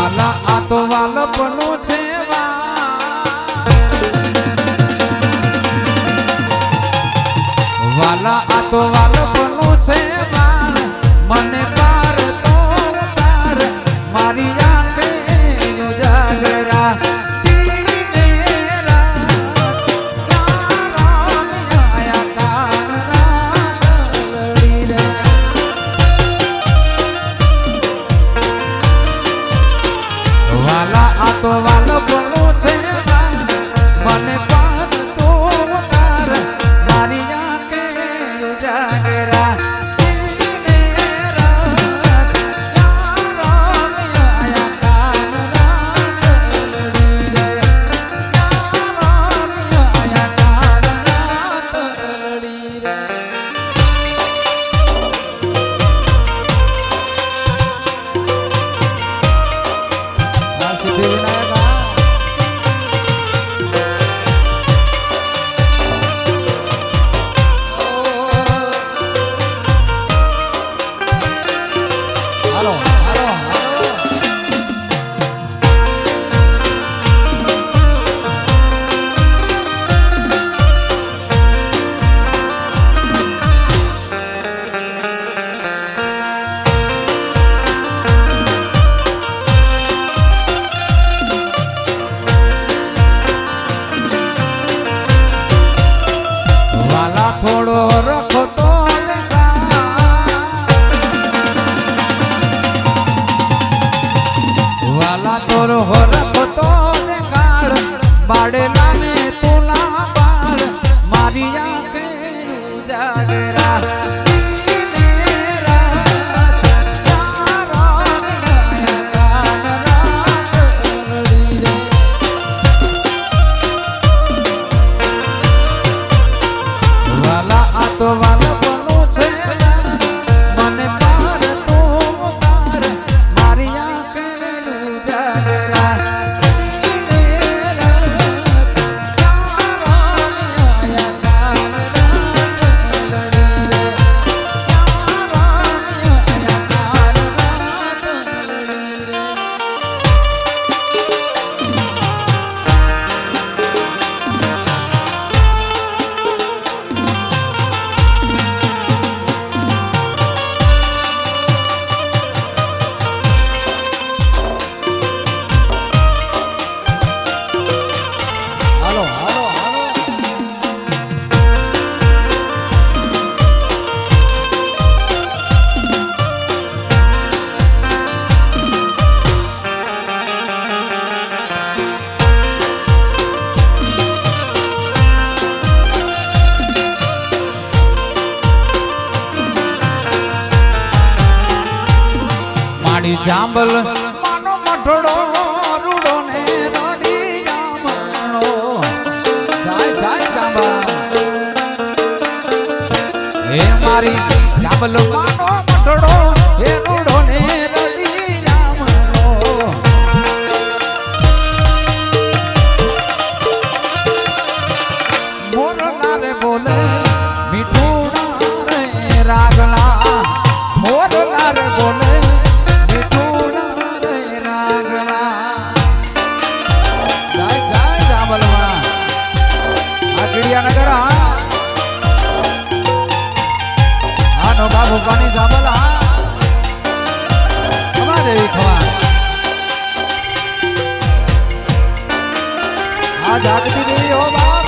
વાલા આ તો વાલપનું છે વાલા આ તો વાલપનું છે મને પાર તો તાર મારી આંખે ઉજાગરા તો વાલપનું છે મને પાર તો તાર મારી આંખે ઉજાગરા થોડો રખો તો વાલા તોરો રખો તો દેખાડ બાડેલા ને તુલા બાળ મારી આંખે ઉજાગરા તો વાલપનું છે મને પાર તો તાર મારી આંખે ઉજાગરા જાંબલ માનો મઠડો રૂડો ને રડી જામણો જાય જાય જાંબા હે મારી જાંબલ માનો મઠડો હે રૂડો ને રડી જામણો મોરલા રે બોલે મીઠું રે રાગલા મોરલા રે બોલે નગર હા નો બાબુ પાણી જાબલ હા ખવા દેવી ખવા હા જાગતી દેવી હો બાપ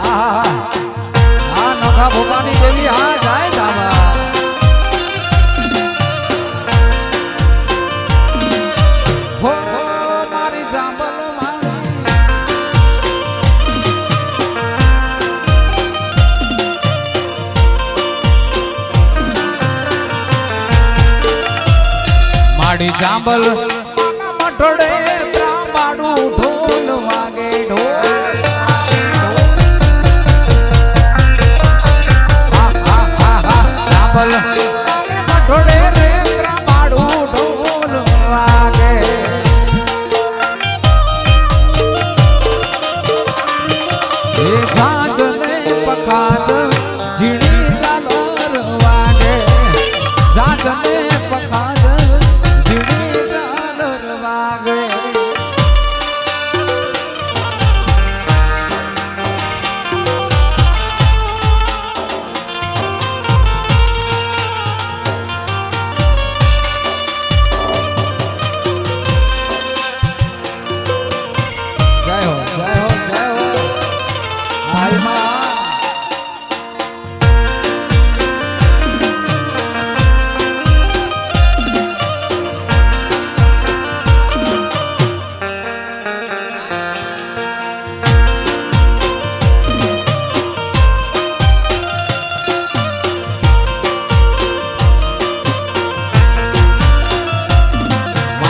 હા હા હા નોખા ભોપાની દેવી હા જાય જાબા હો મારી જાંબલ માડી જાંબલ મઠડે ત્રાંબાડું ઢોલ વાગે ઢોલ જાંબલ મઠડે રે ત્રાંબાડું ઢોલ વાગે એ ઝાંઝ ને પખાજ ઝીણી ઝાલર વાગે ઝાંઝ ને પખાજ ઝીણી ઝાલર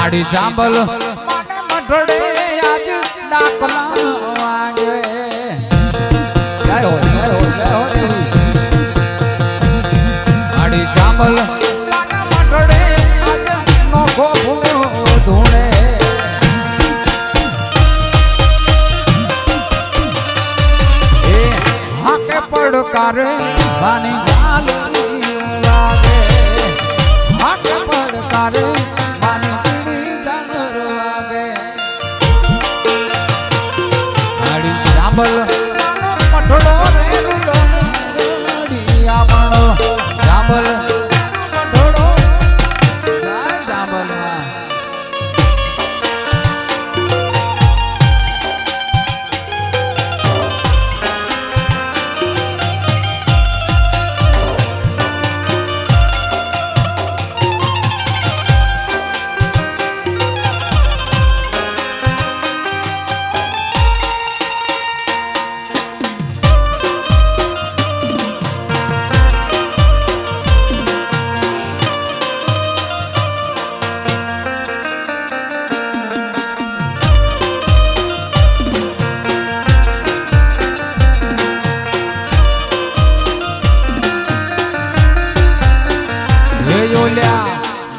માડી જાંબલ માને મઠડે આજ ડાકલા વાગે જય હો માડી જાંબલ માને મઠડે આજ નોખો ધૂણે એ હાકે પડકારે વાની જાલની લાગે હાકે પડકારે જાંબલ મઠડો રે રૂડી આપણો જાંબલ મઠડો જાંબલ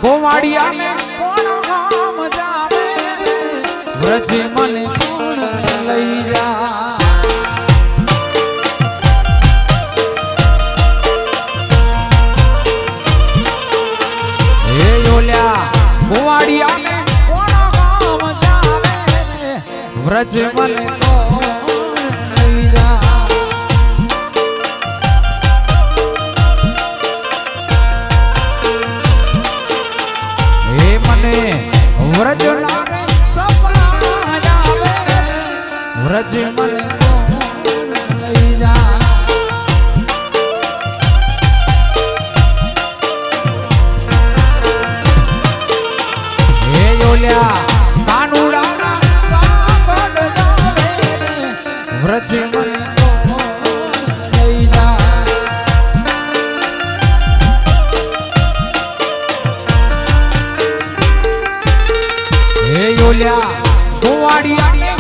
ગોવાડિયા ને કોણ ગામ જાવે વ્રજ મને કોણ લઈ જા હે ઓલ્યા ગોવાડિયા ને કોણ ગામ જાવે વ્રજ મને કોણ લઈ જા વ્રજ લાગે સપના આવે વ્રજ મને લઈ જા હે ઓલ્યા કાનુડા કાગડ જાવે વ્રજ મને લઈ જા હે ઓલ્યા ગોવાડિયા